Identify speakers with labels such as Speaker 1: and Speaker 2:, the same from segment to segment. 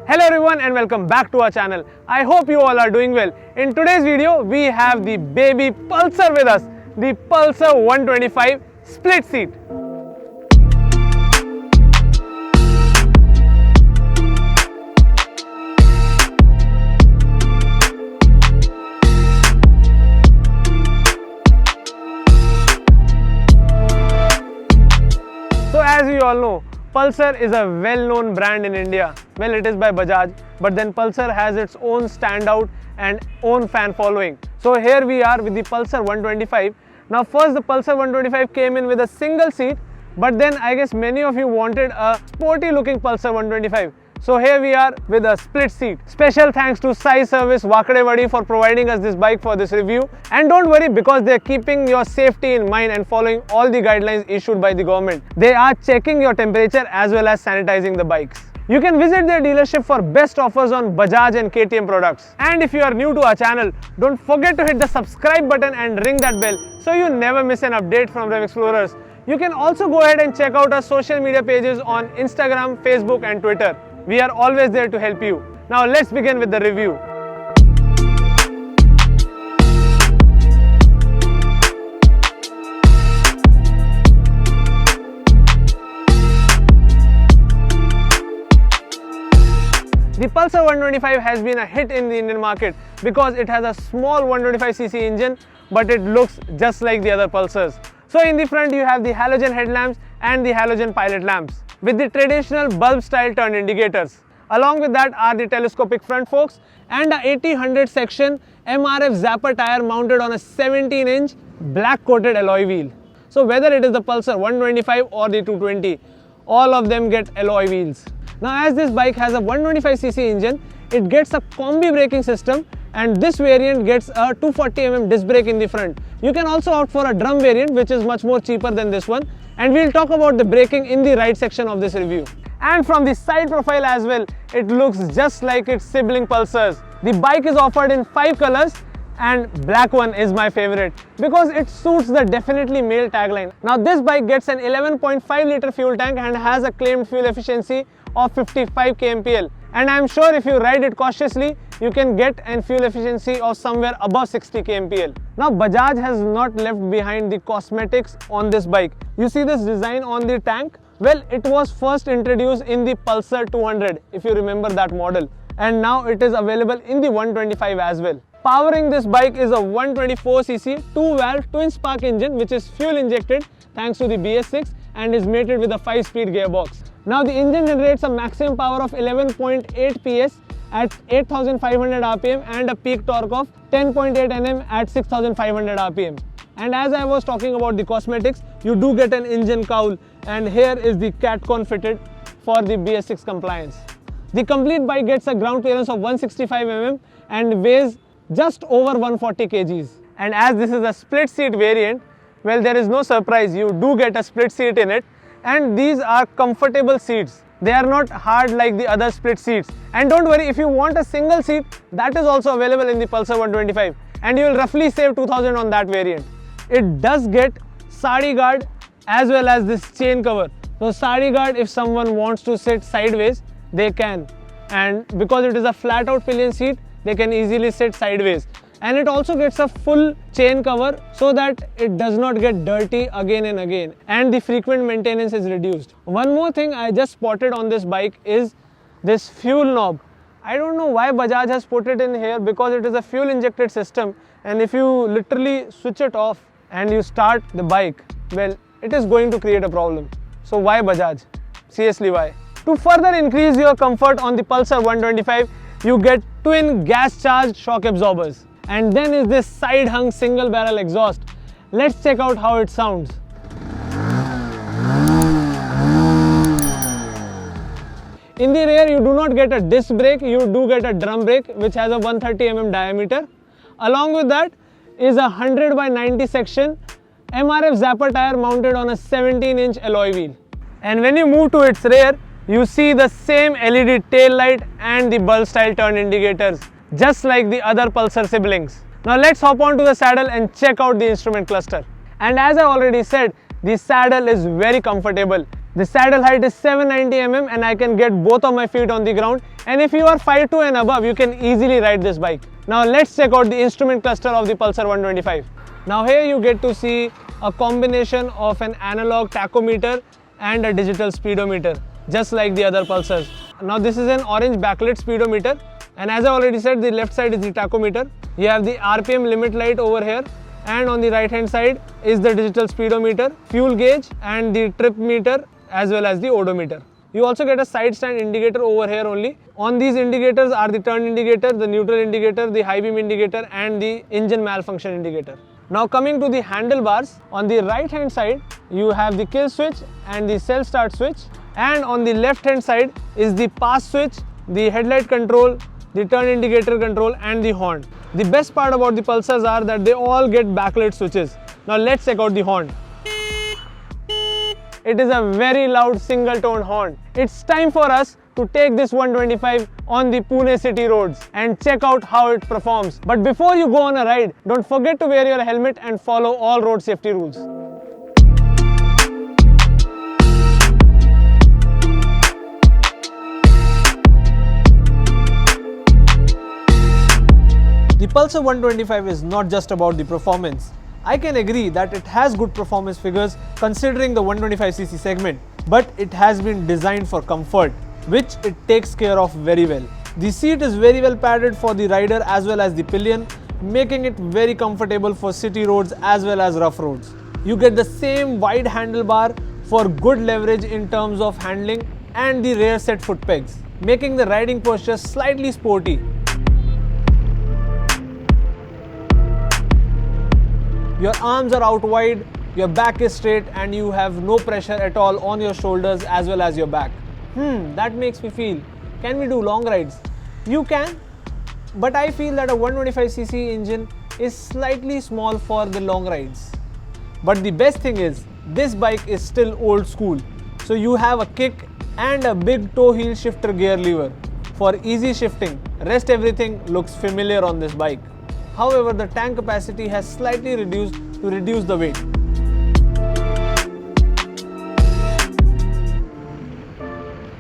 Speaker 1: Hello everyone and welcome back to our channel. I hope you all are doing well. In today's video, we have the baby Pulsar with us, the Pulsar 125 split seat. So as you all know, Pulsar is a well-known brand in India. Well, it is by Bajaj, but then Pulsar has its own standout and own fan following. So here we are with the Pulsar 125. Now first the Pulsar 125 came in with a single seat, but then I guess many of you wanted a sporty looking Pulsar 125. So here we are with a split seat. Special thanks to Sai Service, Wakdewadi for providing us this bike for this review. And don't worry, because they are keeping your safety in mind and following all the guidelines issued by the government. They are checking your temperature as well as sanitizing the bikes. You can visit their dealership for best offers on Bajaj and KTM products. And if you are new to our channel, don't forget to hit the subscribe button and ring that bell so you never miss an update from Rev Explorers. You can also go ahead and check out our social media pages on Instagram, Facebook and Twitter. We are always there to help you. Now let's begin with the review. The Pulsar 125 has been a hit in the Indian market because it has a small 125cc engine, but it looks just like the other Pulsars. So in the front you have the halogen headlamps and the halogen pilot lamps with the traditional bulb style turn indicators. Along with that are the telescopic front forks and a 80/100 section MRF zapper tire mounted on a 17-inch black coated alloy wheel. So whether it is the Pulsar 125 or the 220, all of them get alloy wheels. Now as this bike has a 125cc engine, it gets a combi braking system, and this variant gets a 240mm disc brake in the front. You can also opt for a drum variant, which is much more cheaper than this one, and we'll talk about the braking in the right section of this review. And from the side profile as well, it looks just like its sibling Pulsars. The bike is offered in 5 colors and black one is my favorite because it suits the definitely male tagline. Now this bike gets an 11.5 litre fuel tank and has a claimed fuel efficiency of 55 kmpl. And I'm sure if you ride it cautiously, you can get a fuel efficiency of somewhere above 60 kmpl. Now Bajaj has not left behind the cosmetics on this bike. You see this design on the tank? Well, it was first introduced in the Pulsar 200, if you remember that model. And now it is available in the 125 as well. Powering this bike is a 124cc 2-valve twin-spark engine which is fuel injected thanks to the BS6 and is mated with a 5-speed gearbox. Now the engine generates a maximum power of 11.8 PS at 8500 rpm and a peak torque of 10.8 Nm at 6500 rpm. And as I was talking about the cosmetics, you do get an engine cowl, and here is the catcon fitted for the BS6 compliance. The complete bike gets a ground clearance of 165 mm and weighs just over 140 kgs. And as this is a split seat variant, well, there is no surprise, you do get a split seat in it, and these are comfortable seats. They are not hard like the other split seats. And don't worry, if you want a single seat, that is also available in the Pulsar 125, and you will roughly save 2000 on that variant. It does get sadi guard as well as this chain cover. So sadi guard, if someone wants to sit sideways, they can, and because it is a flat out pillion seat, they can easily sit sideways. And it also gets a full chain cover so that it does not get dirty again and again, and the frequent maintenance is reduced. One more thing I just spotted on this bike is this fuel knob. I don't know why Bajaj has put it in here, because it is a fuel injected system, and if you literally switch it off and you start the bike, well, it is going to create a problem. So why Bajaj? Seriously, why? To further increase your comfort on the Pulsar 125, you get twin gas charged shock absorbers. And then is this side hung single barrel exhaust. Let's check out how it sounds. In the rear, you do not get a disc brake, you do get a drum brake which has a 130mm diameter. Along with that is a 100/90 section MRF zapper tire mounted on a 17-inch alloy wheel. And when you move to its rear, you see the same LED tail light and the bulb style turn indicators, just like the other Pulsar siblings. Now let's hop onto the saddle and check out the instrument cluster. And as I already said, the saddle is very comfortable. The saddle height is 790 mm and I can get both of my feet on the ground, and if you are 5'2" and above, you can easily ride this bike. Now let's check out the instrument cluster of the Pulsar 125. Now here you get to see a combination of an analog tachometer and a digital speedometer, just like the other Pulsars. Now this is an orange backlit speedometer, and as I already said, the left side is the tachometer. You have the RPM limit light over here, and on the right hand side is the digital speedometer, fuel gauge and the trip meter, as well as the odometer. You also get a side stand indicator over here only. On these indicators are the turn indicator, the neutral indicator, the high beam indicator and the engine malfunction indicator. Now coming to the handlebars, on the right hand side you have the kill switch and the self start switch, and on the left hand side is the pass switch, the headlight control, the turn indicator control and the horn. The best part about the Pulsars are that they all get backlit switches. Now let's check out the horn. It is a very loud single tone horn. It's time for us to take this 125 on the Pune city roads and check out how it performs. But before you go on a ride, don't forget to wear your helmet and follow all road safety rules. The Pulsar 125 is not just about the performance. I can agree that it has good performance figures considering the 125cc segment, but it has been designed for comfort, which it takes care of very well. The seat is very well padded for the rider as well as the pillion, making it very comfortable for city roads as well as rough roads. You get the same wide handlebar for good leverage in terms of handling and the rear set foot pegs, making the riding posture slightly sporty. Your arms are out wide, your back is straight and you have no pressure at all on your shoulders as well as your back. That makes me feel, can we do long rides? You can, but I feel that a 125cc engine is slightly small for the long rides. But the best thing is, this bike is still old school. So you have a kick and a big toe heel shifter gear lever for easy shifting. Rest everything looks familiar on this bike. However, the tank capacity has slightly reduced to reduce the weight.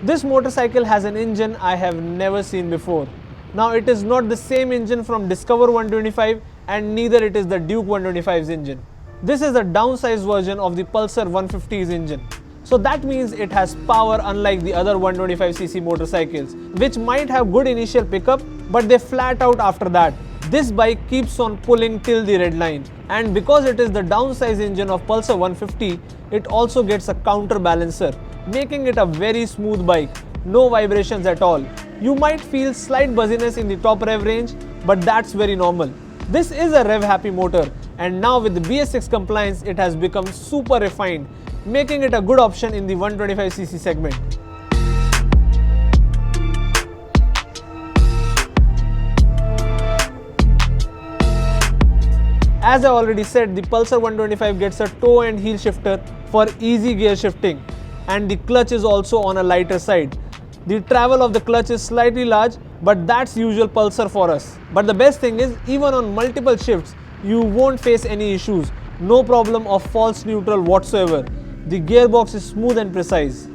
Speaker 1: This motorcycle has an engine I have never seen before. Now it is not the same engine from Discover 125 and neither it is the Duke 125's engine. This is a downsized version of the Pulsar 150's engine. So that means it has power unlike the other 125cc motorcycles, which might have good initial pickup, but they flat out after that. This bike keeps on pulling till the red line, and because it is the downsized engine of Pulsar 150, it also gets a counterbalancer, making it a very smooth bike, no vibrations at all. You might feel slight buzziness in the top rev range, but that's very normal. This is a rev happy motor, and now with the BS6 compliance it has become super refined, making it a good option in the 125cc segment. As I already said, the Pulsar 125 gets a toe and heel shifter for easy gear shifting, and the clutch is also on a lighter side. The travel of the clutch is slightly large, but that's usual Pulsar for us. But the best thing is, even on multiple shifts, you won't face any issues. No problem of false neutral whatsoever. The gearbox is smooth and precise.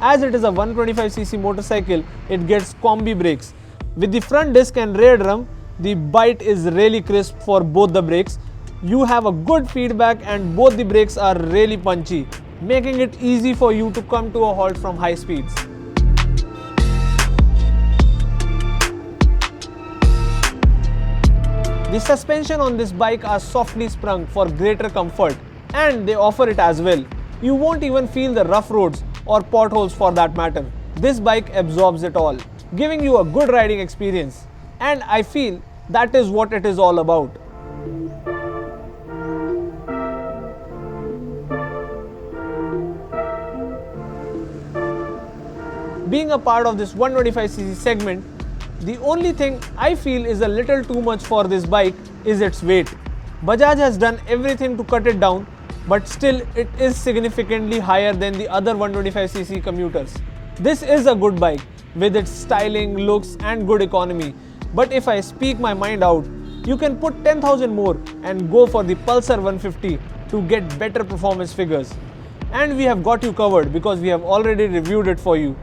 Speaker 1: As it is a 125cc motorcycle, it gets combi brakes. With the front disc and rear drum, the bite is really crisp for both the brakes. You have a good feedback and both the brakes are really punchy, making it easy for you to come to a halt from high speeds. The suspension on this bike are softly sprung for greater comfort, and they offer it as well. You won't even feel the rough roads or potholes for that matter. This bike absorbs it all, giving you a good riding experience, and I feel that is what it is all about. Being a part of this 125cc segment, the only thing I feel is a little too much for this bike is its weight. Bajaj has done everything to cut it down, but still it is significantly higher than the other 125cc commuters. This is a good bike with its styling, looks and good economy, but if I speak my mind out, you can put 10,000 more and go for the Pulsar 150 to get better performance figures. And we have got you covered because we have already reviewed it for you.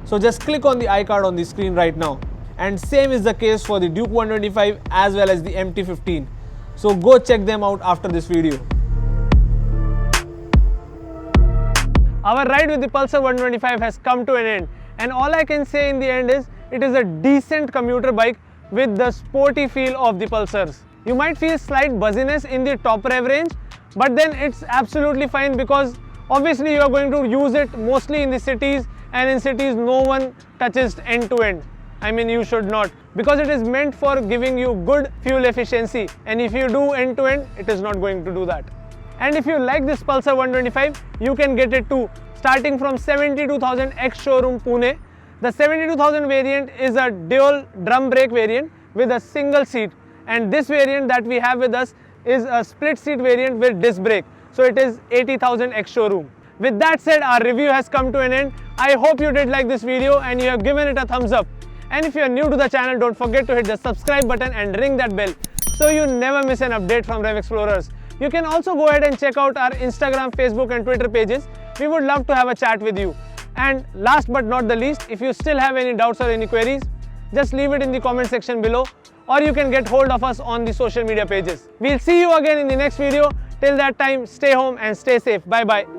Speaker 1: So just click on the iCard on the screen right now. And same is the case for the Duke 125 as well as the MT15. So go check them out after this video. Our ride with the Pulsar 125 has come to an end, and all I can say in the end is it is a decent commuter bike with the sporty feel of the Pulsars. You might feel slight buzziness in the top rev range, but then it's absolutely fine because obviously you are going to use it mostly in the cities, and in cities no one touches end to end. I mean, you should not, because it is meant for giving you good fuel efficiency, and if you do end to end, it is not going to do that. And if you like this Pulsar 125, you can get it too, starting from 72,000 ex-showroom Pune. The 72,000 variant is a dual drum brake variant with a single seat, and this variant that we have with us is a split seat variant with disc brake. So it is 80,000 ex-showroom. With that said, our review has come to an end. I hope you did like this video and you have given it a thumbs up. And if you are new to the channel, don't forget to hit the subscribe button and ring that bell so you never miss an update from Rev Explorers. You can also go ahead and check out our Instagram, Facebook and Twitter pages. We would love to have a chat with you. And last but not the least, if you still have any doubts or any queries, just leave it in the comment section below, or you can get hold of us on the social media pages. We'll see you again in the next video. Till that time, stay home and stay safe. Bye bye.